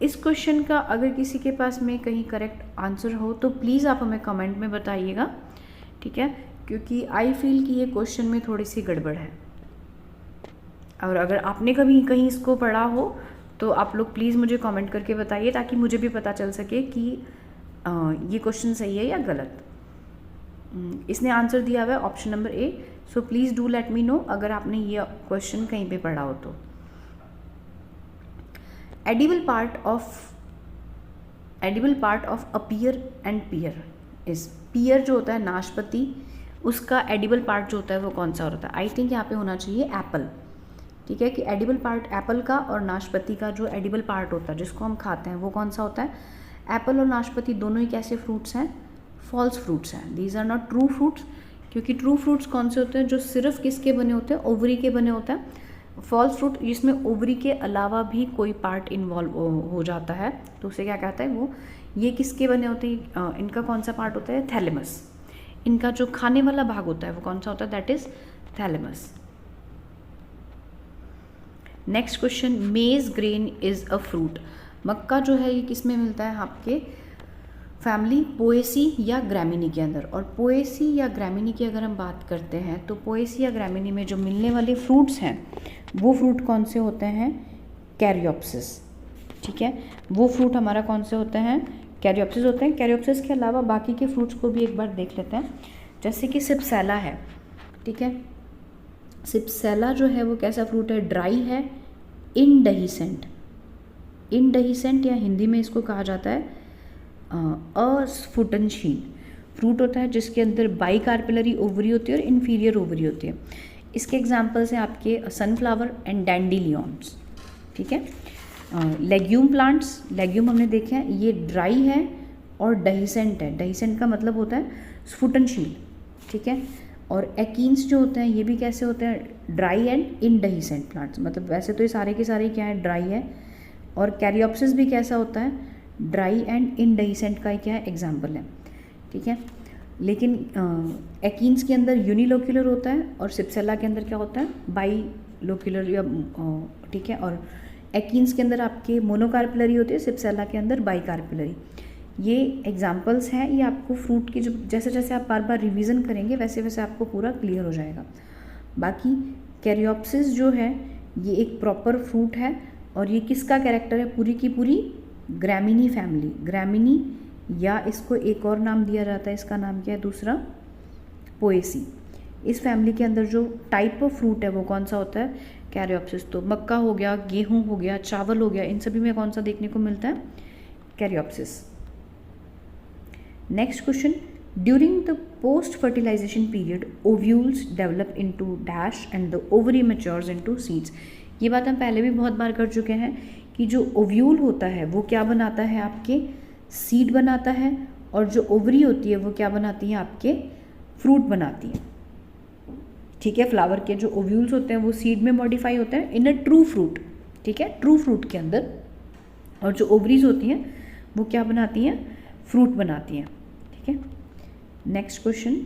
इस क्वेश्चन का अगर किसी के पास में कहीं करेक्ट आंसर हो तो प्लीज़ आप हमें कमेंट में बताइएगा। ठीक है, क्योंकि आई फील कि ये क्वेश्चन में थोड़ी सी गड़बड़ है, और अगर आपने कभी कहीं इसको पढ़ा हो तो आप लोग प्लीज़ मुझे कमेंट करके बताइए ताकि मुझे भी पता चल सके कि ये क्वेश्चन सही है या गलत। इसने आंसर दिया हुआ है option number A. So please do let me know अगर आपने ये क्वेश्चन कहीं पे पढ़ा हो तो। Edible part of apple and pear is, pear जो होता है नाशपाती, उसका एडिबल पार्ट जो होता है वो कौन सा होता है? आई थिंक यहाँ पे होना चाहिए एप्पल। ठीक है, कि एडिबल पार्ट एप्पल का और नाशपाती का जो एडिबल पार्ट होता है जिसको हम खाते हैं वो कौन सा होता है? एप्पल और नाशपाती दोनों ही कैसे फ्रूट्स हैं? फॉल्स फ्रूट्स हैं। These are not true fruits, क्योंकि ट्रू फ्रूट्स कौन से होते हैं? जो सिर्फ किसके बने होते हैं? ओवरी के बने होते हैं। फॉल्स फ्रूट जिसमें ओवरी के अलावा भी कोई पार्ट इन्वॉल्व हो जाता है तो उसे क्या कहता है? वो ये किसके बने होते हैं? इनका कौन सा पार्ट होता है? थैलेमस। इनका जो खाने वाला भाग होता है वो कौन सा होता है? That is thalamus. Next question, maize grain is a fruit. मक्का जो है ये किस में मिलता है? आपके फैमिली पोएसी या ग्रामिनी के अंदर। और पोएसी या ग्रामिनी की अगर हम बात करते हैं तो पोएसी या ग्रामिनी में जो मिलने वाले फ्रूट्स हैं वो फ्रूट कौन से होते हैं? कैरियोप्सिस। ठीक है, वो फ्रूट हमारा कौन से होते हैं? कैरियोप्सिस होते हैं। कैरियोप्सिस के अलावा बाकी के फ्रूट्स को भी एक बार देख लेते हैं, जैसे कि सिप्सेला है। ठीक है, सिप्सेला जो है वो कैसा फ्रूट है? ड्राई है, इनडहिसेंट। इनडहिसेंट या हिंदी में इसको कहा जाता है अस्फुटनशील फ्रूट होता है जिसके अंदर बाइकार्पिलरी ओवरी होती है और इन्फीरियर ओवरी होती है। इसके एग्जांपल्स हैं आपके सनफ्लावर एंड डैंडिलियंस। ठीक है, लेग्यूम प्लांट्स, लेग्यूम हमने देखे हैं, ये ड्राई है और डहिसेंट है। डहिसेंट का मतलब होता है स्फुटनशील। ठीक है, और एकीन्स जो होते हैं ये भी कैसे होते हैं? Dry and indehiscent plants. मतलब वैसे तो ये सारे के सारे क्या है? ड्राई है। और कैरियोप्सिस भी कैसा होता है? ड्राई एंड इनडहिसेंट का क्या है? एग्जाम्पल है। ठीक है, लेकिन एकीन्स के अंदर यूनिलोक्यूलर होता है और सिप्सेला के अंदर क्या होता है? बाईलोक्यूलर या ठीक है, और एकीन्स के अंदर आपके मोनोकार्पिलरी होती है, सिप्सेला के अंदर बाईकार्पिलरी। ये एग्जाम्पल्स हैं, ये आपको फ्रूट की जो जैसे जैसे आप बार बार रिवीजन करेंगे वैसे वैसे आपको पूरा क्लियर हो जाएगा। बाकी कैरियोप्सिस जो है ये एक प्रॉपर फ्रूट है और ये किसका कैरेक्टर है? पूरी की पूरी ग्रामिनी फैमिली। ग्रामिनी या इसको एक और नाम दिया जाता है, इसका नाम क्या है दूसरा? पोएसी। इस फैमिली के अंदर जो टाइप ऑफ फ्रूट है वो कौन सा होता है? कैरियोप्सिस। तो मक्का हो गया, गेहूँ हो गया, चावल हो गया, इन सभी में कौन सा देखने को मिलता है? Caryopsis. Next question, during the post fertilization period ovules develop into dash and the ovary matures into seeds. ये बात हम पहले भी बहुत बार कर चुके हैं कि जो ओव्यूल होता है वो क्या बनाता है? आपके सीड बनाता है, और जो ओवरी होती है वो क्या बनाती है? आपके फ्रूट बनाती है। ठीक है, फ्लावर के जो ओव्यूल्स होते हैं वो सीड में मॉडिफाई होते हैं इन अ ट्रू फ्रूट। ठीक है, ट्रू फ्रूट के अंदर, और जो ओवरीज होती हैं वो क्या बनाती हैं? फ्रूट बनाती हैं। ठीक है, next question,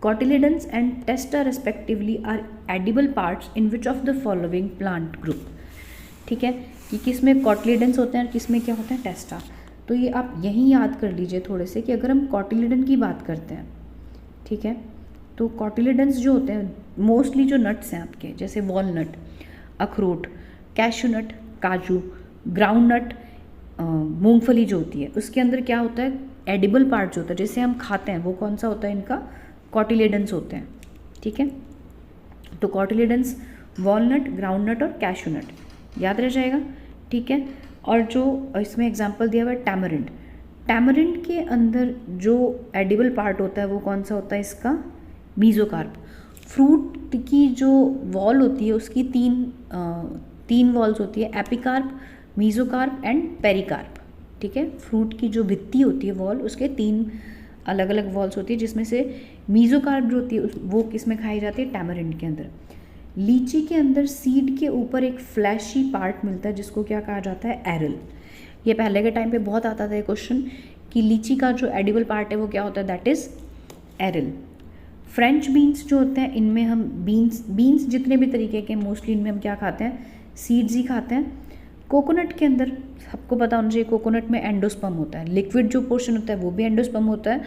cotyledons and testa respectively are edible parts in which of the following plant group. ठीक है, कि किस में कॉटिलिडन्स होते हैं और किस में क्या होता है? टेस्टा। तो ये आप यहीं याद कर लीजिए थोड़े से कि अगर हम कॉटिलिडन की बात करते हैं, ठीक है, तो कॉटिलिडन्स जो होते हैं मोस्टली जो नट्स हैं आपके, जैसे वॉलनट, अखरोट, कैशू नट, काजू, ग्राउंड नट, मूंगफली जो होती है उसके अंदर क्या होता है? एडिबल पार्ट जो होता है जिसे हम खाते हैं वो कौन सा होता है? इनका कॉटिलिडन्स होते हैं। ठीक है, तो कॉटिलिडन्स वॉलनट, ग्राउंड नट और कैशू नट याद रह जाएगा। ठीक है, और जो इसमें एग्जांपल दिया हुआ है टैमरिंड, टैमरिंड के अंदर जो एडिबल पार्ट होता है वो कौन सा होता है? इसका मीजोकार्प। फ्रूट की जो वॉल होती है उसकी तीन वॉल्स होती है, एपिकार्प, मीजोकार्प एंड पेरिकार्प। ठीक है, फ्रूट की जो भित्ती होती है वॉल, उसके 3 अलग अलग वॉल्स होती है, जिसमें से मीजोकार्प जो होती है वो किस में खाई जाती है? टैमरिंड के अंदर। लीची के अंदर सीड के ऊपर एक फ्लैशी पार्ट मिलता है जिसको क्या कहा जाता है? एरल। ये पहले के टाइम पे बहुत आता था ये क्वेश्चन कि लीची का जो एडिबल पार्ट है वो क्या होता है? That is aril. French beans जो होते हैं इनमें हम बीन्स जितने भी तरीके के मोस्टली इनमें हम क्या खाते हैं? सीड्स ही खाते हैं। कोकोनट के अंदर सबको पता होना चाहिए कोकोनट में एंडोस्पर्म होता है, लिक्विड जो पोर्शन होता है वो भी एंडोस्पर्म होता है,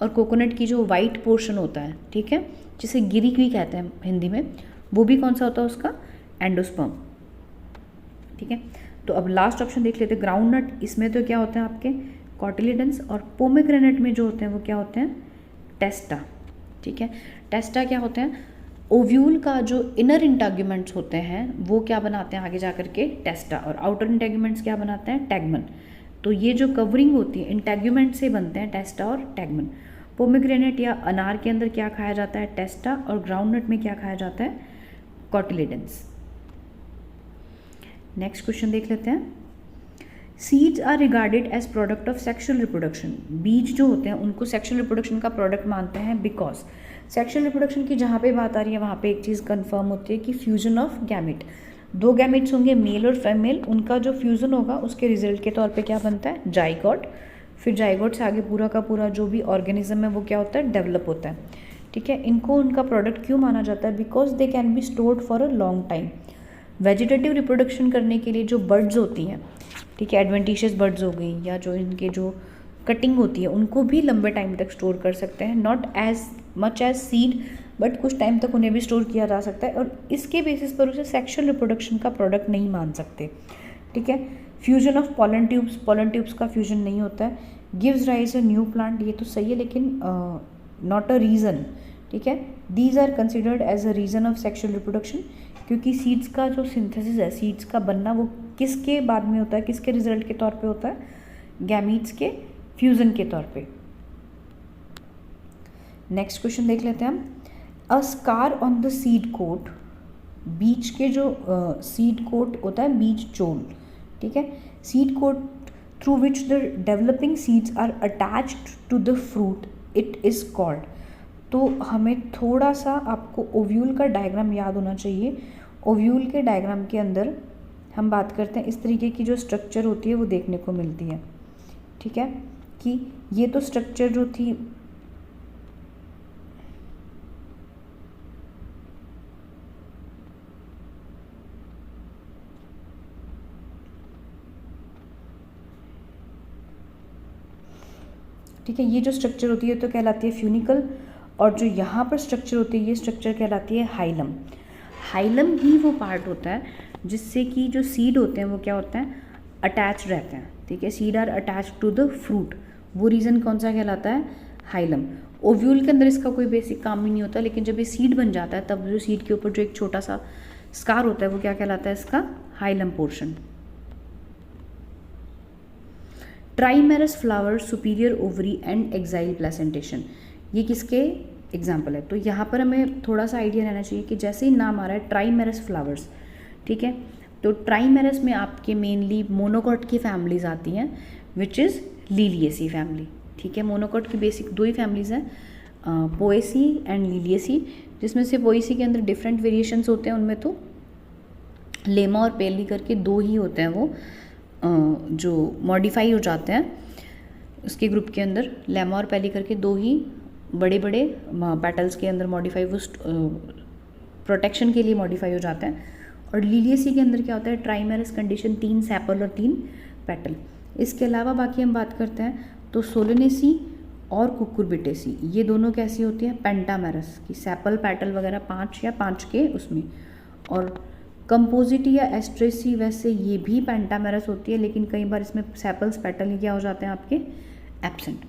और कोकोनट की जो वाइट पोर्शन होता है, ठीक है, जिसे गिरी भी कहते हैं हिंदी में, वो भी कौन सा होता है? उसका एंडोस्पर्म। ठीक है। तो अब लास्ट ऑप्शन देख लेते हैं, ग्राउंड नट। इसमें तो क्या होते हैं आपके कॉटिलिडन्स, और पोमेग्रेनेट में जो होते हैं वो क्या होते हैं टेस्टा, ठीक है। टेस्टा क्या होते हैं, ओव्यूल का जो इनर इंटेगुमेंट्स होते हैं वो क्या बनाते हैं आगे जाकर के टेस्टा, और आउटर इंटेगुमेंट्स क्या बनाते हैं टैगमन। तो ये जो कवरिंग होती है इंटेगुमेंट से बनते हैं टेस्टा और टैगमन। पोमेग्रेनेट या अनार के अंदर क्या खाया जाता है टेस्टा, और ग्राउंडनट में क्या खाया जाता है कॉटिलिडन्स। नेक्स्ट क्वेश्चन देख लेते हैं, seeds are regarded as product of sexual reproduction. बीज जो होते हैं उनको सेक्शुअल रिप्रोडक्शन का प्रोडक्ट मानते हैं बिकॉज सेक्शुअल रिप्रोडक्शन की जहाँ पे बात आ रही है वहाँ पे एक चीज़ कंफर्म होती है कि फ्यूजन ऑफ गैमेट, दो गैमेट्स होंगे मेल और फीमेल, उनका जो फ्यूजन होगा उसके रिजल्ट के तौर पे क्या बनता है जाइगोट। फिर जाइगोट से आगे पूरा का पूरा जो भी ऑर्गेनिज्म है वो क्या होता है डेवलप होता है, ठीक है। इनको उनका प्रोडक्ट क्यों माना जाता है, because they can be stored for a long time. Vegetative reproduction करने के लिए जो बर्ड्स होती हैं, ठीक है, एडवेंटिशियस बर्ड्स हो गई या जो इनके जो कटिंग होती है उनको भी लंबे टाइम तक स्टोर कर सकते हैं, not as much as seed, but कुछ टाइम तक उन्हें भी स्टोर किया जा सकता है, और इसके बेसिस पर उसे सेक्शुअल रिप्रोडक्शन का प्रोडक्ट नहीं मान सकते, ठीक है। फ्यूजन ऑफ पॉलन ट्यूब्स का फ्यूजन नहीं होता है। Gives rise a new plant, ये तो सही है लेकिन नॉट अ रीज़न, ठीक है। These are considered as a reason of sexual reproduction, क्योंकि सीड्स का जो सिंथेसिस है, सीड्स का बनना वो किसके बाद में होता है, किसके रिजल्ट के तौर पे होता है, गैमीट्स के फ्यूजन के तौर पे। नेक्स्ट क्वेश्चन देख लेते हैं हम, a scar on the seed coat, बीज के जो सीड कोट होता है बीज चोल, ठीक है, seed coat through which the developing seeds are attached to the fruit, it is called. तो हमें थोड़ा सा आपको ओव्यूल का डायग्राम याद होना चाहिए। ओव्यूल के डायग्राम के अंदर हम बात करते हैं इस तरीके की जो स्ट्रक्चर होती है वो देखने को मिलती है, ठीक है, कि ये तो स्ट्रक्चर जो थी ठीक है, ये जो स्ट्रक्चर होती है तो कहलाती है फ्यूनिकल, और जो यहाँ पर स्ट्रक्चर होती है ये स्ट्रक्चर कहलाती है हाइलम। हाइलम ही वो पार्ट होता है जिससे कि जो सीड होते हैं वो क्या होते हैं अटैच रहते हैं, ठीक है, seed are attach to the fruit, वो रीज़न कौन सा कहलाता है हाइलम। ओव्यूल के अंदर इसका कोई बेसिक काम ही नहीं होता, लेकिन जब ये सीड बन जाता है तब जो सीड के ऊपर जो एक छोटा सा स्कार होता है वो क्या कहलाता है इसका hilum portion. ट्राइमेरस flower, superior ovary and exile placentation, ये किसके एग्जाम्पल है। तो यहाँ पर हमें थोड़ा सा आइडिया रहना चाहिए कि जैसे ही नाम आ रहा है ट्राइमेरस फ्लावर्स, ठीक है, तो ट्राइमेरस में आपके मेनली मोनोकॉट की फैमिलीज आती हैं विच इज़ लिलिएसी फैमिली, ठीक है। मोनोकॉट की बेसिक दो ही फैमिलीज हैं, पोएसी एंड लिलिएसी, जिसमें से पोएसी के अंदर डिफरेंट वेरिएशंस होते हैं, उनमें तो लेमा और पेली करके दो ही होते हैं वो जो मॉडिफाई हो जाते हैं उसके ग्रुप के अंदर, लेमा और पेली करके दो ही बड़े बड़े पेटल्स के अंदर मॉडिफाई वो प्रोटेक्शन के लिए मॉडिफाई हो जाते हैं। और लिलिएसी के अंदर क्या होता है ट्राइमेरस कंडीशन, 3 सेपल और 3 पेटल। इसके अलावा बाकी हम बात करते हैं तो सोलेनेसी और कुकुरबिटेसी, ये दोनों कैसी होती हैं पेंटामेरस की, सेपल पेटल वगैरह 5 या 5 के उसमें। और कंपोजिटी या एस्ट्रेसी वैसे ये भी पेंटामेरस होती है, लेकिन कई बार इसमें सेपल्स पेटल क्या हो जाते हैं आपके एब्सेंट।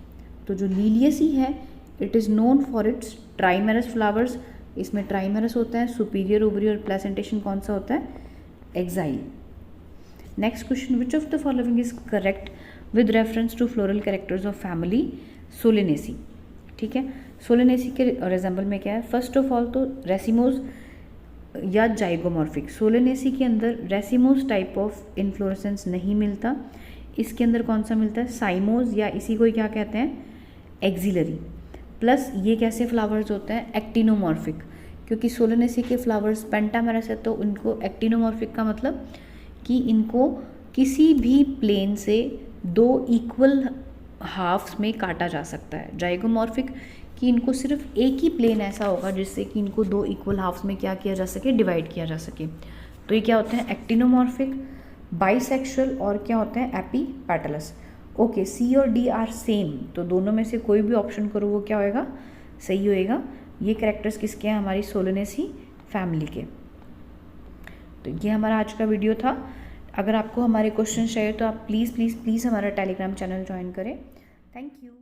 तो जो लिलिएसी है it is known for its ट्राइमेरस flowers, इसमें ट्राइमेरस होता है, सुपीरियर ओवरी और प्लेसेंटेशन कौन सा होता है axile. Next question, which of the following is correct with reference to floral characters of family Solanaceae, ठीक है। सोलेनेसी के एग्जाम्पल में क्या है, फर्स्ट ऑफ ऑल तो रेसिमोज या जाइगोमॉर्फिक, सोलेनेसी के अंदर रेसिमोज टाइप ऑफ इन्फ्लोरेसेंस नहीं मिलता, इसके अंदर कौन सा मिलता है साइमोज, या इसी को क्या कहते हैं एक्सिलरी। प्लस ये कैसे फ्लावर्स होते हैं एक्टिनोमॉर्फिक, क्योंकि सोलेनेसी के फ्लावर्स पेंटामेरस है तो इनको एक्टिनोमॉर्फिक का मतलब कि इनको किसी भी प्लेन से 2 इक्वल हाफ्स में काटा जा सकता है। जाइगोमॉर्फिक कि इनको सिर्फ एक ही प्लेन ऐसा होगा जिससे कि इनको 2 इक्वल हाफ्स में क्या किया जा सके डिवाइड किया जा सके। तो ये क्या होते हैं एक्टिनोमॉर्फिक, बाइसेक्सुअल और क्या होते हैं एपीपेटलस। ओके, सी और डी आर सेम, तो दोनों में से कोई भी ऑप्शन करो वो क्या होएगा सही होएगा। ये कैरेक्टर्स किसके हैं हमारी सोलेनेसी फैमिली के। तो ये हमारा आज का वीडियो था। अगर आपको हमारे क्वेश्चन चाहिए तो आप प्लीज़ प्लीज़ प्लीज़ हमारा टेलीग्राम चैनल ज्वाइन करें। Thank you.